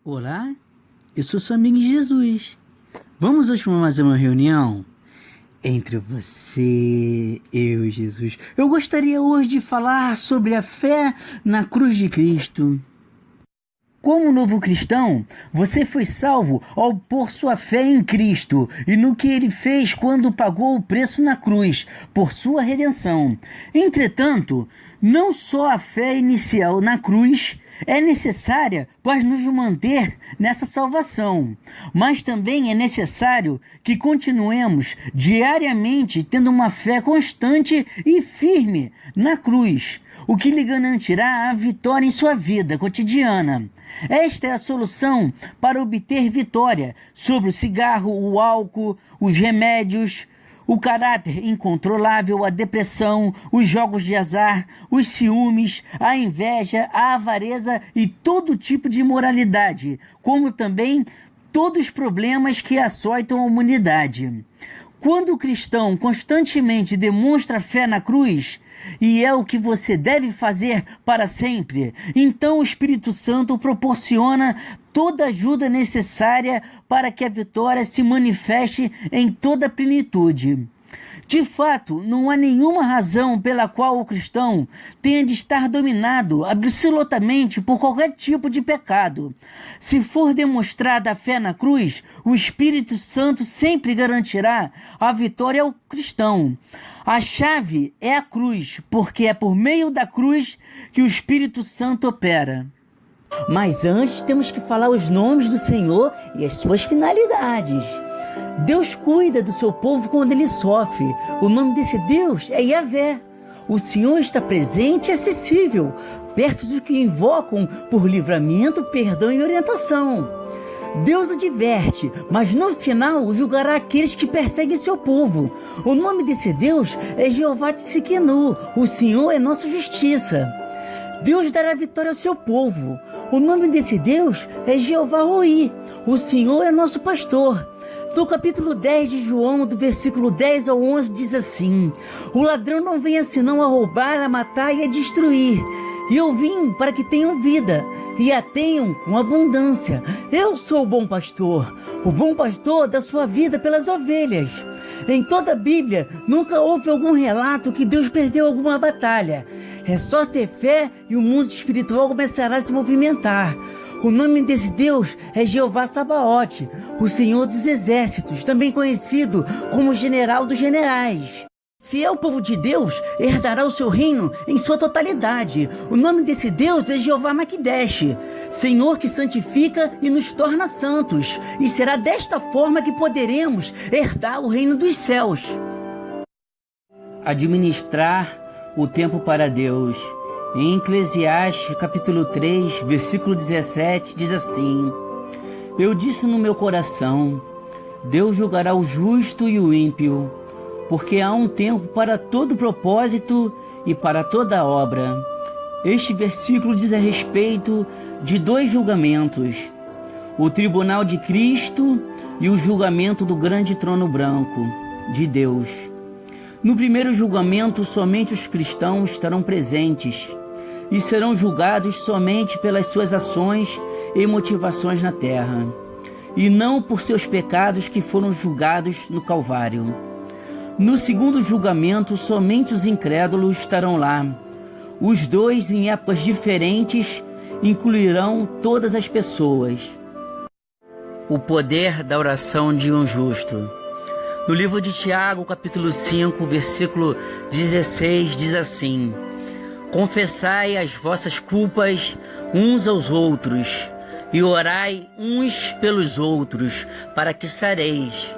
Olá, eu sou seu amigo Jesus. Vamos hoje para mais uma reunião entre você, eu e Jesus. Eu gostaria hoje de falar sobre a fé na cruz de Cristo. Como novo cristão, você foi salvo ao pôr sua fé em Cristo e no que Ele fez quando pagou o preço na cruz por sua redenção. Entretanto, não só a fé inicial na cruz é necessária para nos manter nessa salvação, mas também é necessário que continuemos diariamente tendo uma fé constante e firme na cruz, o que lhe garantirá a vitória em sua vida cotidiana. Esta é a solução para obter vitória sobre o cigarro, o álcool, os remédios, o caráter incontrolável, a depressão, os jogos de azar, os ciúmes, a inveja, a avareza e todo tipo de imoralidade, como também todos os problemas que açoitam a humanidade. Quando o cristão constantemente demonstra fé na cruz, e é o que você deve fazer para sempre, então o Espírito Santo proporciona toda a ajuda necessária para que a vitória se manifeste em toda a plenitude. De fato, não há nenhuma razão pela qual o cristão tenha de estar dominado absolutamente por qualquer tipo de pecado. Se for demonstrada a fé na cruz, o Espírito Santo sempre garantirá a vitória ao cristão. A chave é a cruz, porque é por meio da cruz que o Espírito Santo opera. Mas antes temos que falar os nomes do Senhor e as suas finalidades. Deus cuida do seu povo quando ele sofre. O nome desse Deus é Yahvé. O Senhor está presente e acessível, perto dos que invocam por livramento, perdão e orientação. Deus adverte, mas no final julgará aqueles que perseguem seu povo. O nome desse Deus é Jeová Tsidkenu. O Senhor é nossa justiça. Deus dará vitória ao seu povo. O nome desse Deus é Jeová Roi. O Senhor é nosso pastor. No capítulo 10 de João, do versículo 10 ao 11, diz assim: o ladrão não vem senão a roubar, a matar e a destruir. E eu vim para que tenham vida, e a tenham com abundância. Eu sou o bom pastor dá sua vida pelas ovelhas. Em toda a Bíblia, nunca houve algum relato que Deus perdeu alguma batalha. É só ter fé e o mundo espiritual começará a se movimentar. O nome desse Deus é Jeová Sabaote, o Senhor dos Exércitos, também conhecido como General dos Generais. Fiel povo de Deus herdará o seu reino em sua totalidade. O nome desse Deus é Jeová Maquidesh, Senhor que santifica e nos torna santos. E será desta forma que poderemos herdar o reino dos céus. Administrar o tempo para Deus. Em Eclesiastes, capítulo 3, versículo 17, diz assim: eu disse no meu coração, Deus julgará o justo e o ímpio, porque há um tempo para todo propósito e para toda obra. Este versículo diz a respeito de dois julgamentos: o tribunal de Cristo e o julgamento do grande trono branco de Deus. No primeiro julgamento, somente os cristãos estarão presentes e serão julgados somente pelas suas ações e motivações na terra, e não por seus pecados que foram julgados no Calvário. No segundo julgamento, somente os incrédulos estarão lá. Os dois, em épocas diferentes, incluirão todas as pessoas. O poder da oração de um justo. No livro de Tiago, capítulo 5, versículo 16, diz assim: confessai as vossas culpas uns aos outros, e orai uns pelos outros, para que sareis.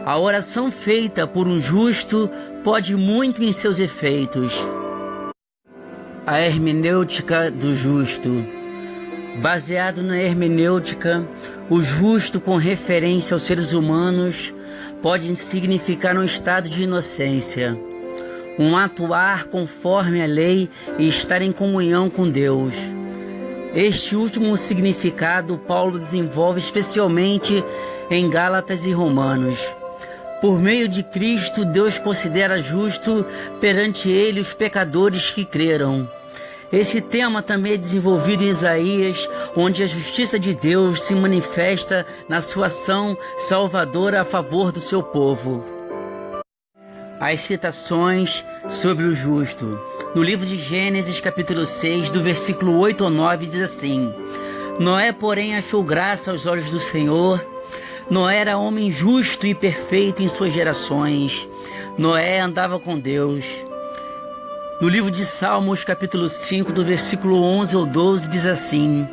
A oração feita por um justo pode muito em seus efeitos. A hermenêutica do justo. Baseado na hermenêutica, o justo, com referência aos seres humanos, pode significar um estado de inocência, um atuar conforme a lei e estar em comunhão com Deus. Este último significado Paulo desenvolve especialmente em Gálatas e Romanos. Por meio de Cristo, Deus considera justo perante ele os pecadores que creram. Esse tema também é desenvolvido em Isaías, onde a justiça de Deus se manifesta na sua ação salvadora a favor do seu povo. As citações sobre o justo. No livro de Gênesis, capítulo 6, do versículo 8 ao 9, diz assim: Noé, porém, achou graça aos olhos do Senhor. Noé era homem justo e perfeito em suas gerações. Noé andava com Deus. No livro de Salmos, capítulo 5, do versículo 11 ao 12, diz assim: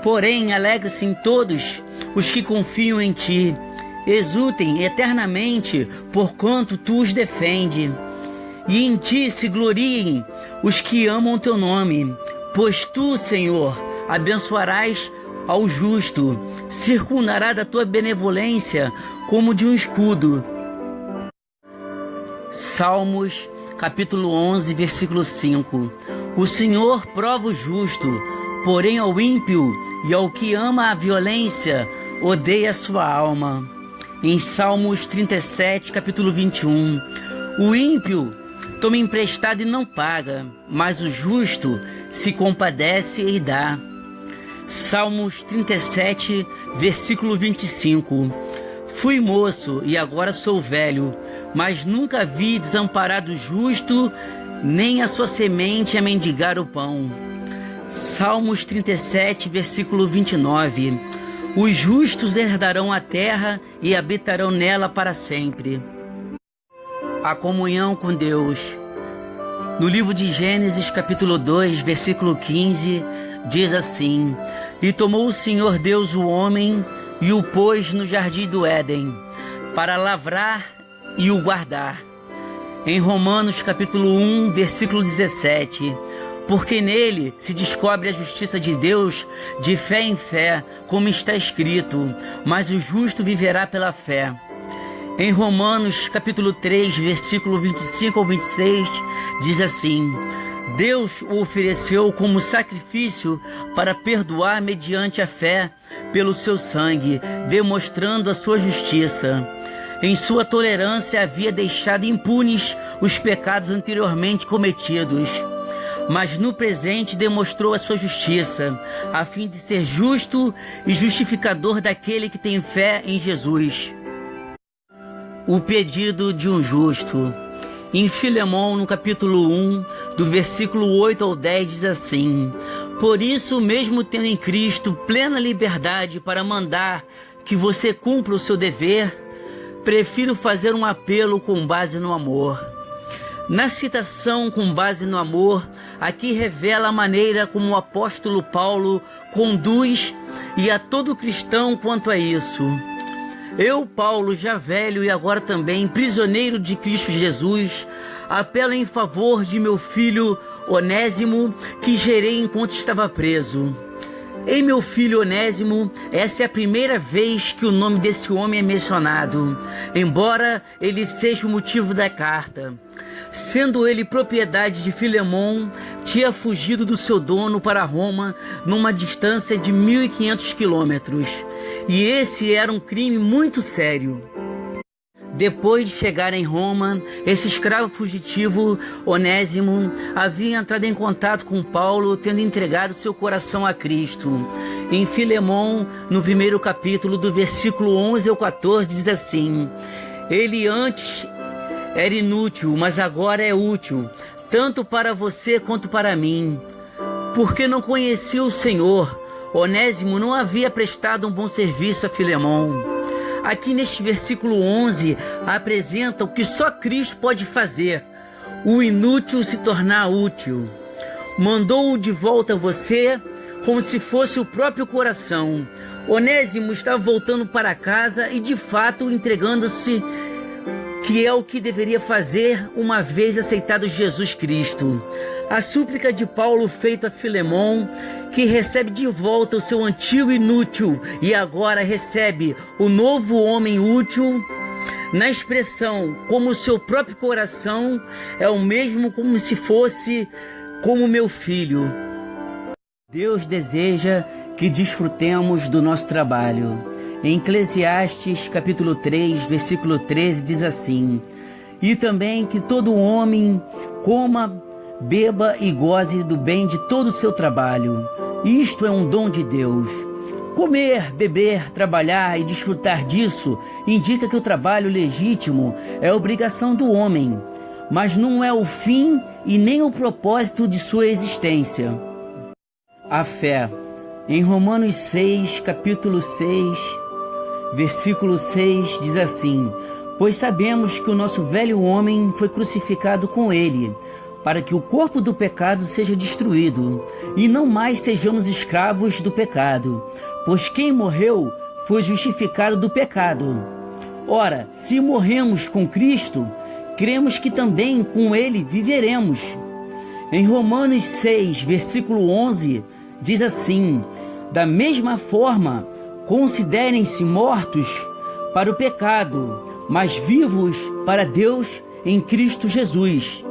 Porém, alegre-se em todos os que confiam em ti, exultem eternamente, porquanto tu os defende. E em ti se gloriem os que amam teu nome, pois tu, Senhor, abençoarás ao justo, circundará da tua benevolência como de um escudo. Salmos, capítulo 11, versículo 5. O Senhor prova o justo, porém ao ímpio e ao que ama a violência, odeia a sua alma. Em Salmos 37, capítulo 21. O ímpio toma emprestado e não paga, mas o justo se compadece e dá. Salmos 37, versículo 25. Fui moço e agora sou velho, mas nunca vi desamparado o justo, nem a sua semente a mendigar o pão. Salmos 37, versículo 29. Os justos herdarão a terra e habitarão nela para sempre. A comunhão com Deus. No livro de Gênesis, capítulo 2, versículo 15, diz assim: E tomou o Senhor Deus o homem e o pôs no jardim do Éden, para lavrar e o guardar. Em Romanos, capítulo 1, versículo 17: Porque nele se descobre a justiça de Deus de fé em fé, como está escrito: Mas o justo viverá pela fé. Em Romanos, capítulo 3, versículo 25 ao 26, diz assim: Deus o ofereceu como sacrifício para perdoar mediante a fé pelo seu sangue, demonstrando a sua justiça. Em sua tolerância havia deixado impunes os pecados anteriormente cometidos, mas no presente demonstrou a sua justiça, a fim de ser justo e justificador daquele que tem fé em Jesus. O pedido de um justo. Em Filemão, no capítulo 1, do versículo 8 ao 10, diz assim: Por isso, mesmo tendo em Cristo plena liberdade para mandar que você cumpra o seu dever, prefiro fazer um apelo com base no amor. Na citação com base no amor, aqui revela a maneira como o apóstolo Paulo conduz e a todo cristão quanto a isso. Eu, Paulo, já velho e agora também prisioneiro de Cristo Jesus, apelo em favor de meu filho Onésimo, que gerei enquanto estava preso. Ei, meu filho Onésimo, essa é a primeira vez que o nome desse homem é mencionado, embora ele seja o motivo da carta. Sendo ele propriedade de Filemão, tinha fugido do seu dono para Roma numa distância de 1.500 quilômetros. E esse era um crime muito sério. Depois de chegar em Roma, esse escravo fugitivo, Onésimo, havia entrado em contato com Paulo, tendo entregado seu coração a Cristo. Em Filemão, no primeiro capítulo, do versículo 11 ao 14, diz assim: Ele antes era inútil, mas agora é útil, tanto para você quanto para mim. Porque não conhecia o Senhor, Onésimo não havia prestado um bom serviço a Filemão. Aqui neste versículo 11, apresenta o que só Cristo pode fazer: o inútil se tornar útil. Mandou-o de volta a você como se fosse o próprio coração. Onésimo estava voltando para casa e de fato entregando-se, que é o que deveria fazer uma vez aceitado Jesus Cristo. A súplica de Paulo feita a Filemão, que recebe de volta o seu antigo inútil e agora recebe o novo homem útil, na expressão como o seu próprio coração, é o mesmo como se fosse como meu filho. Deus deseja que desfrutemos do nosso trabalho. Em Eclesiastes, capítulo 3, versículo 13, diz assim: E também que todo homem coma beba e goze do bem de todo o seu trabalho. Isto é um dom de Deus. Comer, beber, trabalhar e desfrutar disso indica que o trabalho legítimo é obrigação do homem, mas não é o fim e nem o propósito de sua existência. A fé. Em Romanos 6, capítulo 6, versículo 6, diz assim: pois sabemos que o nosso velho homem foi crucificado com ele, para que o corpo do pecado seja destruído, e não mais sejamos escravos do pecado, pois quem morreu foi justificado do pecado. Ora, se morremos com Cristo, cremos que também com ele viveremos. Em Romanos 6, versículo 11, diz assim: da mesma forma, considerem-se mortos para o pecado, mas vivos para Deus em Cristo Jesus.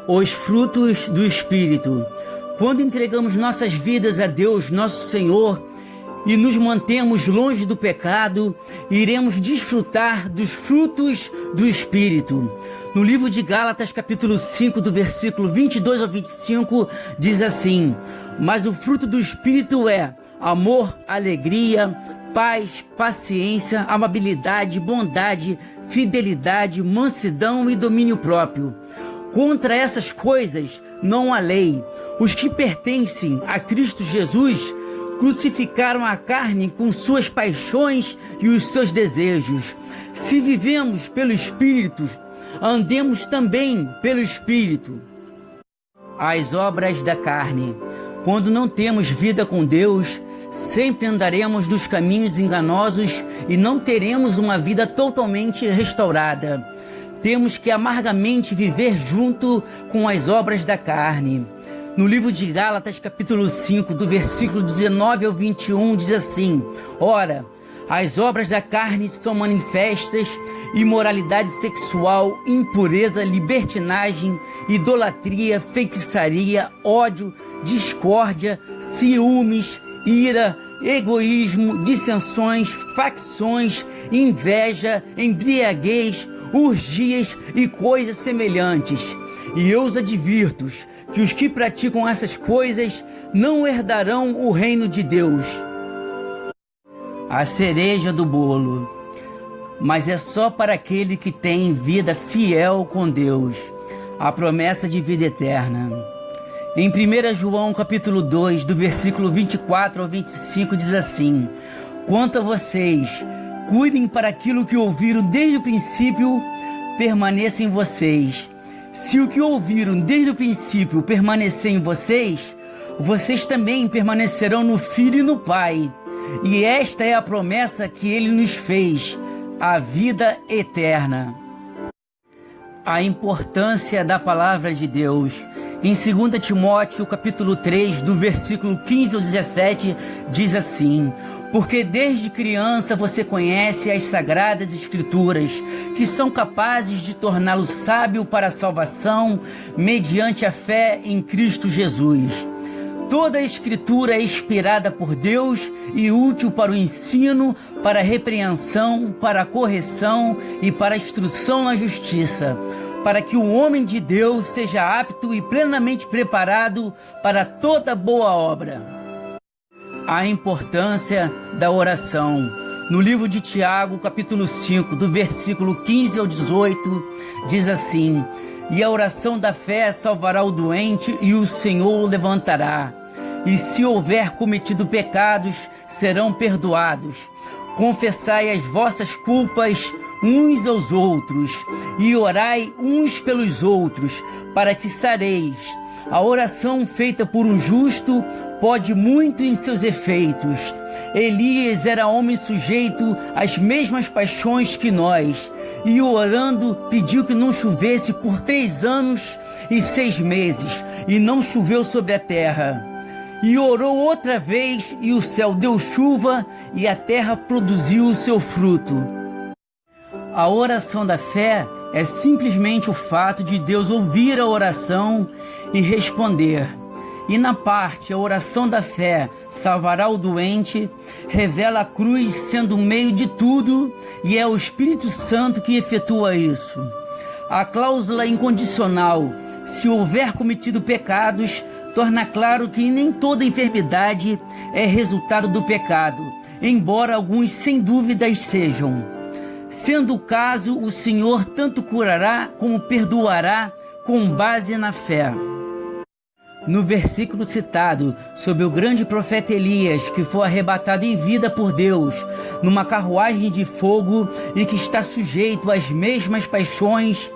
Os frutos do Espírito. Quando entregamos nossas vidas a Deus, nosso Senhor, e nos mantemos longe do pecado, iremos desfrutar dos frutos do Espírito. No livro de Gálatas, capítulo 5, do versículo 22 ao 25, diz assim: mas o fruto do Espírito é amor, alegria, paz, paciência, amabilidade, bondade, fidelidade, mansidão e domínio próprio. Contra essas coisas não há lei. Os que pertencem a Cristo Jesus crucificaram a carne com suas paixões e os seus desejos. Se vivemos pelo Espírito, andemos também pelo Espírito. As obras da carne. Quando não temos vida com Deus, sempre andaremos nos caminhos enganosos e não teremos uma vida totalmente restaurada. Temos que amargamente viver junto com as obras da carne. No livro de Gálatas, capítulo 5, do versículo 19 ao 21, diz assim: ora, as obras da carne são manifestas: imoralidade sexual, impureza, libertinagem, idolatria, feitiçaria, ódio, discórdia, ciúmes, ira, egoísmo, dissensões, facções, inveja, embriaguez, orgias e coisas semelhantes. E eu os advirto que os que praticam essas coisas não herdarão o reino de Deus. A cereja do bolo. Mas é só para aquele que tem vida fiel com Deus, a promessa de vida eterna. Em 1 João capítulo 2, do versículo 24 ao 25, diz assim: quanto a vocês, cuidem para aquilo que ouviram desde o princípio permaneça em vocês. Se o que ouviram desde o princípio permanecer em vocês, vocês também permanecerão no Filho e no Pai. E esta é a promessa que Ele nos fez, a vida eterna. A importância da palavra de Deus. Em 2 Timóteo, capítulo 3, do versículo 15 ao 17, diz assim: porque desde criança você conhece as sagradas escrituras, que são capazes de torná-lo sábio para a salvação, mediante a fé em Cristo Jesus. Toda a escritura é inspirada por Deus e útil para o ensino, para a repreensão, para a correção e para a instrução na justiça, para que o homem de Deus seja apto e plenamente preparado para toda boa obra. A importância da oração. No livro de Tiago, capítulo 5, do versículo 15 ao 18, diz assim: e a oração da fé salvará o doente e o Senhor o levantará. E se houver cometido pecados, serão perdoados. Confessai as vossas culpas uns aos outros e orai uns pelos outros, para que sareis. A oração feita por um justo pode muito em seus efeitos. Elias era homem sujeito às mesmas paixões que nós, e orando pediu que não chovesse por 3 anos e 6 meses, e não choveu sobre a terra. E orou outra vez, e o céu deu chuva, e a terra produziu o seu fruto. A oração da fé é simplesmente o fato de Deus ouvir a oração e responder. E na parte, a oração da fé salvará o doente, revela a cruz sendo o meio de tudo, e é o Espírito Santo que efetua isso. A cláusula incondicional, se houver cometido pecados, torna claro que nem toda enfermidade é resultado do pecado, embora alguns sem dúvidas sejam. Sendo o caso, o Senhor tanto curará como perdoará com base na fé. No versículo citado, sobre o grande profeta Elias, que foi arrebatado em vida por Deus, numa carruagem de fogo e que está sujeito às mesmas paixões,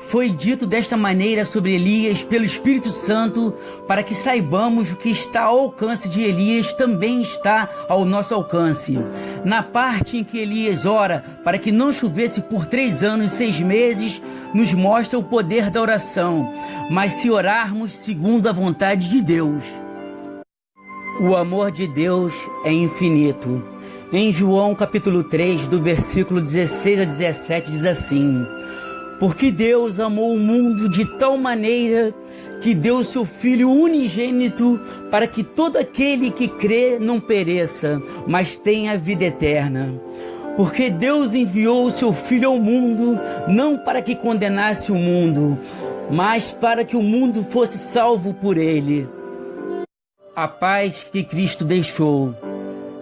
foi dito desta maneira sobre Elias pelo Espírito Santo, para que saibamos o que está ao alcance de Elias também está ao nosso alcance. Na parte em que Elias ora para que não chovesse por 3 anos e 6 meses, nos mostra o poder da oração, mas se orarmos segundo a vontade de Deus. O amor de Deus é infinito. Em João capítulo 3, do versículo 16 a 17, diz assim: porque Deus amou o mundo de tal maneira que deu seu Filho unigênito para que todo aquele que crê não pereça, mas tenha vida eterna. Porque Deus enviou o seu Filho ao mundo, não para que condenasse o mundo, mas para que o mundo fosse salvo por ele. A paz que Cristo deixou.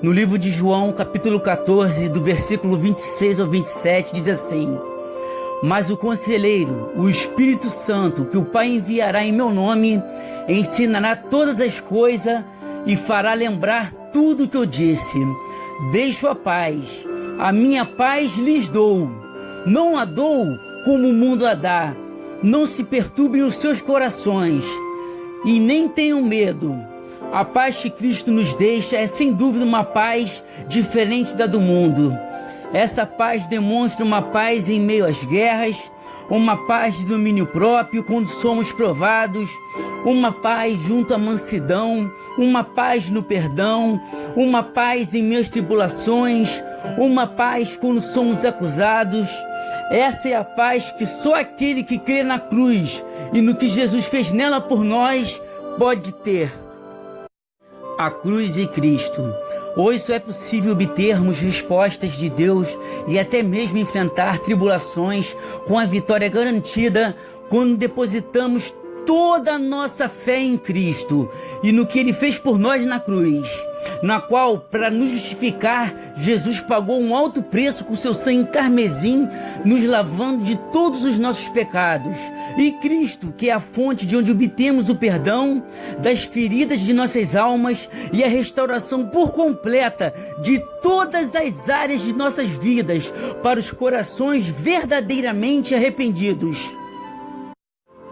No livro de João, capítulo 14, do versículo 26 ao 27, diz assim: mas o Conselheiro, o Espírito Santo, que o Pai enviará em meu nome, ensinará todas as coisas e fará lembrar tudo o que eu disse. Deixo a paz, a minha paz lhes dou. Não a dou como o mundo a dá. Não se perturbem os seus corações e nem tenham medo. A paz que Cristo nos deixa é sem dúvida uma paz diferente da do mundo. Essa paz demonstra uma paz em meio às guerras, uma paz de domínio próprio quando somos provados, uma paz junto à mansidão, uma paz no perdão, uma paz em meio às tribulações, uma paz quando somos acusados. Essa é a paz que só aquele que crê na cruz e no que Jesus fez nela por nós pode ter. A cruz e Cristo. Hoje só é possível obtermos respostas de Deus e até mesmo enfrentar tribulações com a vitória garantida quando depositamos toda a nossa fé em Cristo e no que Ele fez por nós na cruz, na qual, para nos justificar, Jesus pagou um alto preço com seu sangue carmesim, nos lavando de todos os nossos pecados. E Cristo, que é a fonte de onde obtemos o perdão das feridas de nossas almas e a restauração por completa de todas as áreas de nossas vidas para os corações verdadeiramente arrependidos.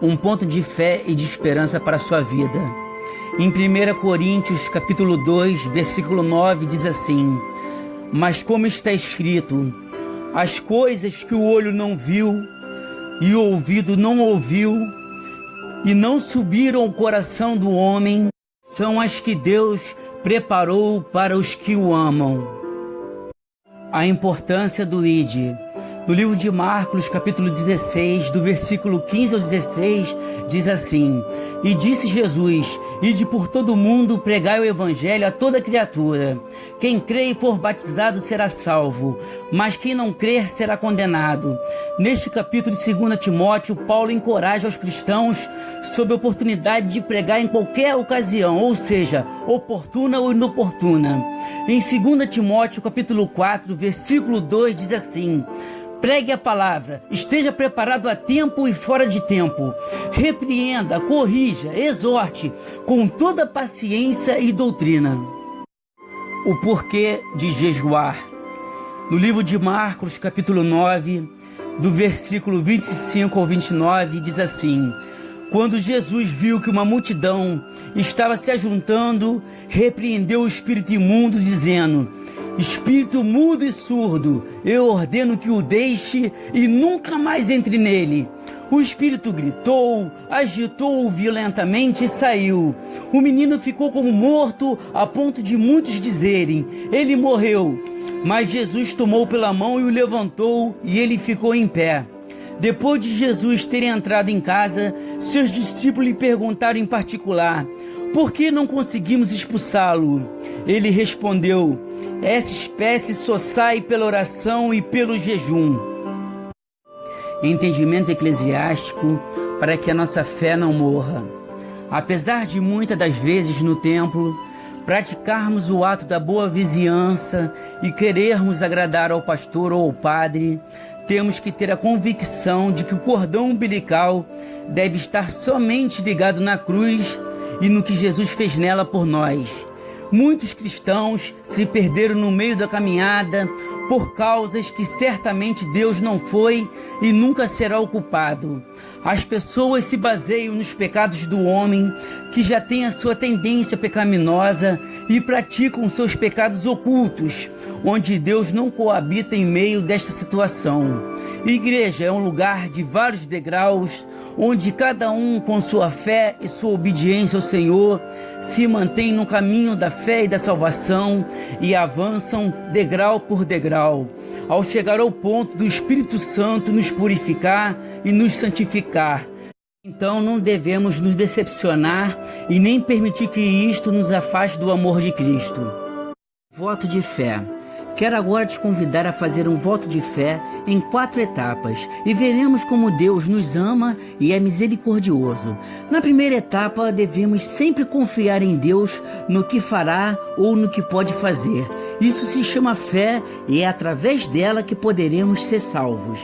Um ponto de fé e de esperança para a sua vida. Em 1 Coríntios capítulo 2, versículo 9, diz assim: mas como está escrito, as coisas que o olho não viu e o ouvido não ouviu e não subiram ao coração do homem, são as que Deus preparou para os que o amam. A importância do ID. No livro de Marcos, capítulo 16, do versículo 15 ao 16, diz assim: e disse Jesus: ide por todo o mundo, pregai o evangelho a toda criatura. Quem crê e for batizado será salvo, mas quem não crer será condenado. Neste capítulo de 2 Timóteo, Paulo encoraja os cristãos sobre a oportunidade de pregar em qualquer ocasião, ou seja, oportuna ou inoportuna. Em 2 Timóteo, capítulo 4, versículo 2, diz assim: pregue a palavra, esteja preparado a tempo e fora de tempo. Repreenda, corrija, exorte com toda paciência e doutrina. O porquê de jejuar. No livro de Marcos, capítulo 9, do versículo 25 ao 29, diz assim: quando Jesus viu que uma multidão estava se ajuntando, repreendeu o espírito imundo, dizendo: espírito mudo e surdo, eu ordeno que o deixe e nunca mais entre nele. O espírito gritou, agitou-o violentamente e saiu. O menino ficou como morto, a ponto de muitos dizerem: ele morreu. Mas Jesus tomou pela mão e o levantou, e ele ficou em pé. Depois de Jesus ter entrado em casa, seus discípulos lhe perguntaram em particular: por que não conseguimos expulsá-lo? Ele respondeu: essa espécie só sai pela oração e pelo jejum. Entendimento eclesiástico: para que a nossa fé não morra. Apesar de muitas das vezes no templo praticarmos o ato da boa vizinhança e querermos agradar ao pastor ou ao padre, temos que ter a convicção de que o cordão umbilical deve estar somente ligado na cruz e no que Jesus fez nela por nós. Muitos cristãos se perderam no meio da caminhada por causas que certamente Deus não foi e nunca será o culpado. As pessoas se baseiam nos pecados do homem, que já tem a sua tendência pecaminosa, e praticam seus pecados ocultos, onde Deus não coabita em meio desta situação. Igreja é um lugar de vários degraus, onde cada um, com sua fé e sua obediência ao Senhor, se mantém no caminho da fé e da salvação e avançam degrau por degrau, ao chegar ao ponto do Espírito Santo nos purificar e nos santificar. Então não devemos nos decepcionar e nem permitir que isto nos afaste do amor de Cristo. Voto de fé. Quero agora te convidar a fazer um voto de fé em 4 etapas e veremos como Deus nos ama e é misericordioso. Na primeira etapa, devemos sempre confiar em Deus no que fará ou no que pode fazer. Isso se chama fé e é através dela que poderemos ser salvos.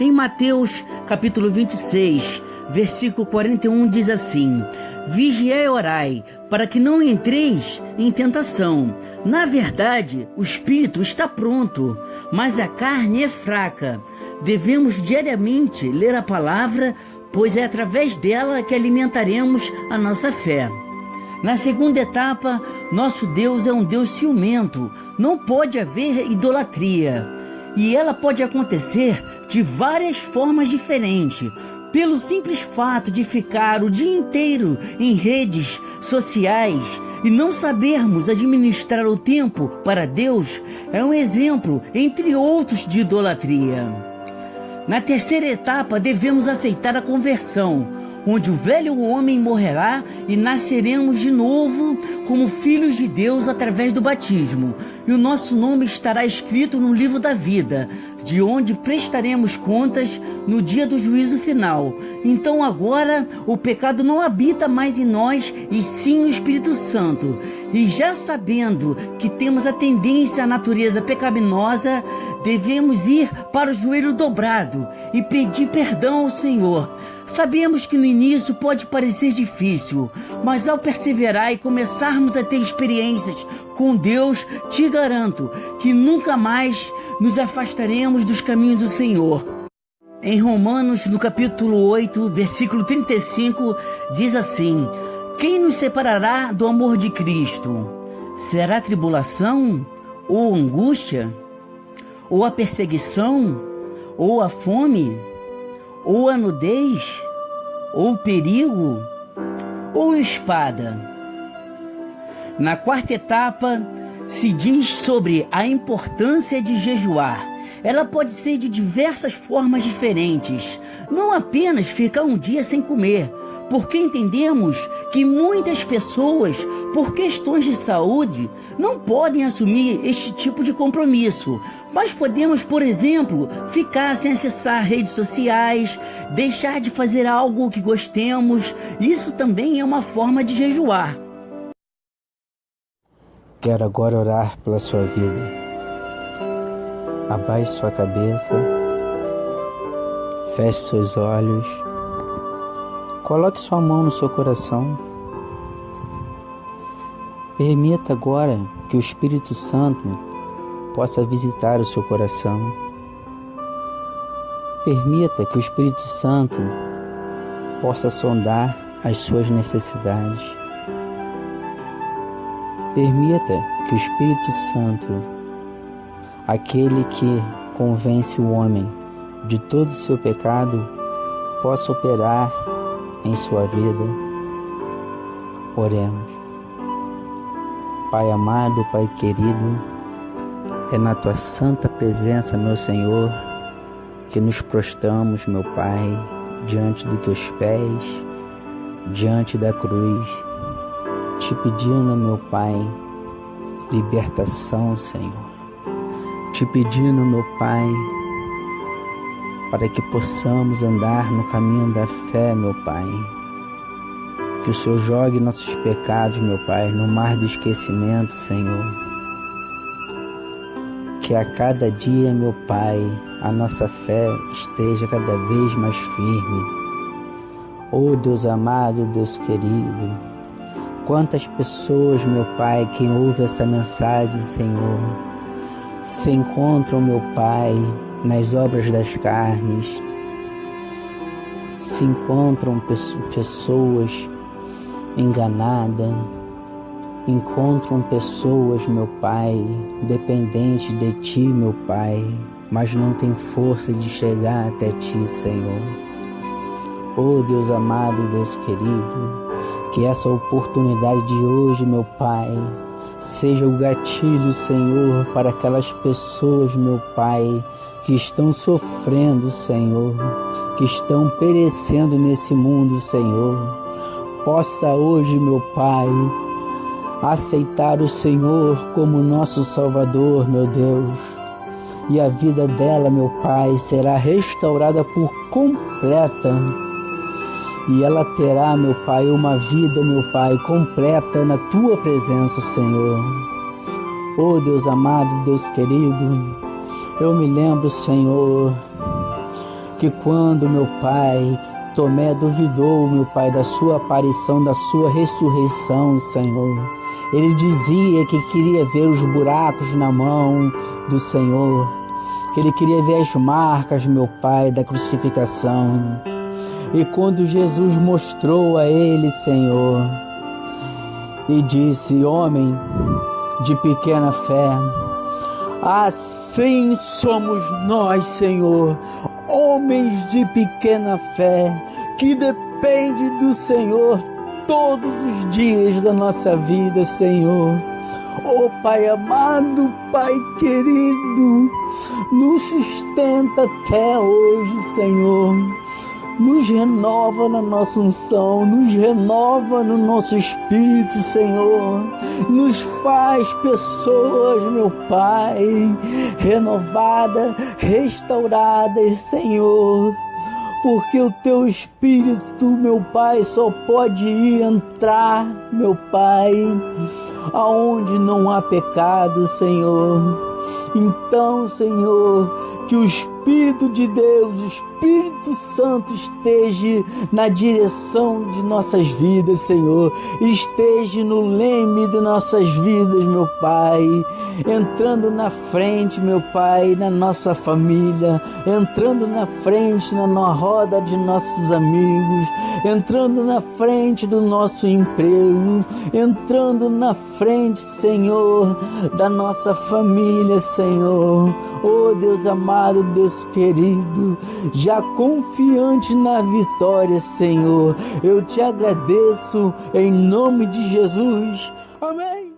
Em Mateus capítulo 26, versículo 41 diz assim: Vigiai e orai, para que não entreis em tentação. Na verdade, o espírito está pronto, mas a carne é fraca. Devemos diariamente ler a palavra, pois é através dela que alimentaremos a nossa fé. Na segunda etapa, nosso Deus é um Deus ciumento. Não pode haver idolatria. E ela pode acontecer de várias formas diferentes. Pelo simples fato de ficar o dia inteiro em redes sociais e não sabermos administrar o tempo para Deus, é um exemplo, entre outros, de idolatria. Na terceira etapa, devemos aceitar a conversão, onde o velho homem morrerá e nasceremos de novo como filhos de Deus através do batismo. E o nosso nome estará escrito no livro da vida, de onde prestaremos contas no dia do juízo final. Então agora o pecado não habita mais em nós, e sim o Espírito Santo. E já sabendo que temos a tendência à natureza pecaminosa, devemos ir para o joelho dobrado e pedir perdão ao Senhor. Sabemos que no início pode parecer difícil, mas ao perseverar e começarmos a ter experiências com Deus, te garanto que nunca mais nos afastaremos dos caminhos do Senhor. Em Romanos, no capítulo 8, versículo 35, diz assim: Quem nos separará do amor de Cristo? Será tribulação? Ou angústia? Ou a perseguição? Ou a fome? Ou a nudez, ou perigo, ou espada? Na quarta etapa, se diz sobre a importância de jejuar. Ela pode ser de diversas formas diferentes, não apenas ficar um dia sem comer, porque entendemos que muitas pessoas, por questões de saúde, não podem assumir este tipo de compromisso. Mas podemos, por exemplo, ficar sem acessar redes sociais, deixar de fazer algo que gostemos. Isso também é uma forma de jejuar. Quero agora orar pela sua vida. Abaixe sua cabeça, feche seus olhos, coloque sua mão no seu coração. Permita agora que o Espírito Santo possa visitar o seu coração. Permita que o Espírito Santo possa sondar as suas necessidades. Permita que o Espírito Santo, aquele que convence o homem de todo o seu pecado, possa operar em sua vida. Oremos. Pai amado, Pai querido, é na Tua santa presença, meu Senhor, que nos prostramos, meu Pai, diante dos Teus pés, diante da cruz, te pedindo, meu Pai, libertação, Senhor. Te pedindo, meu Pai, para que possamos andar no caminho da fé, meu Pai. Que o Senhor jogue nossos pecados, meu Pai, no mar do esquecimento, Senhor. Que a cada dia, meu Pai, a nossa fé esteja cada vez mais firme. Oh Deus amado, Deus querido, quantas pessoas, meu Pai, que ouvem essa mensagem, Senhor, se encontram, meu Pai, nas obras das carnes, se encontram pessoas enganadas, encontram pessoas, meu Pai, dependentes de Ti, meu Pai, mas não tem força de chegar até Ti, Senhor. Oh Deus amado, Deus querido, que essa oportunidade de hoje, meu Pai, seja o gatilho, Senhor, para aquelas pessoas, meu Pai, que estão sofrendo, Senhor, que estão perecendo nesse mundo, Senhor. Possa hoje, meu Pai, aceitar o Senhor como nosso Salvador, meu Deus. E a vida dela, meu Pai, será restaurada por completa. E ela terá, meu Pai, uma vida, meu Pai, completa na Tua presença, Senhor. Oh Deus amado, Deus querido, eu me lembro, Senhor, que quando, meu Pai, Tomé duvidou, meu Pai, da Sua aparição, da Sua ressurreição, Senhor. Ele dizia que queria ver os buracos na mão do Senhor, que ele queria ver as marcas, meu Pai, da crucificação. E quando Jesus mostrou a ele, Senhor, e disse: homem de pequena fé, assim somos nós, Senhor, homens de pequena fé, que depende do Senhor todos os dias da nossa vida, Senhor. Oh Pai amado, Pai querido, nos sustenta até hoje, Senhor. Nos renova na nossa unção, nos renova no nosso espírito, Senhor. Nos faz pessoas, meu Pai, renovadas, restauradas, Senhor. Porque o Teu Espírito, meu Pai, só pode entrar, meu Pai, aonde não há pecado, Senhor. Então, Senhor, que o Espírito de Deus, o Espírito Santo esteja na direção de nossas vidas, Senhor. Esteja no leme de nossas vidas, meu Pai. Entrando na frente, meu Pai, na nossa família. Entrando na frente, na roda de nossos amigos. Entrando na frente do nosso emprego. Entrando na frente, Senhor, da nossa família, Senhor. Oh Deus amado, Deus querido, já confiante na vitória, Senhor, eu te agradeço em nome de Jesus. Amém.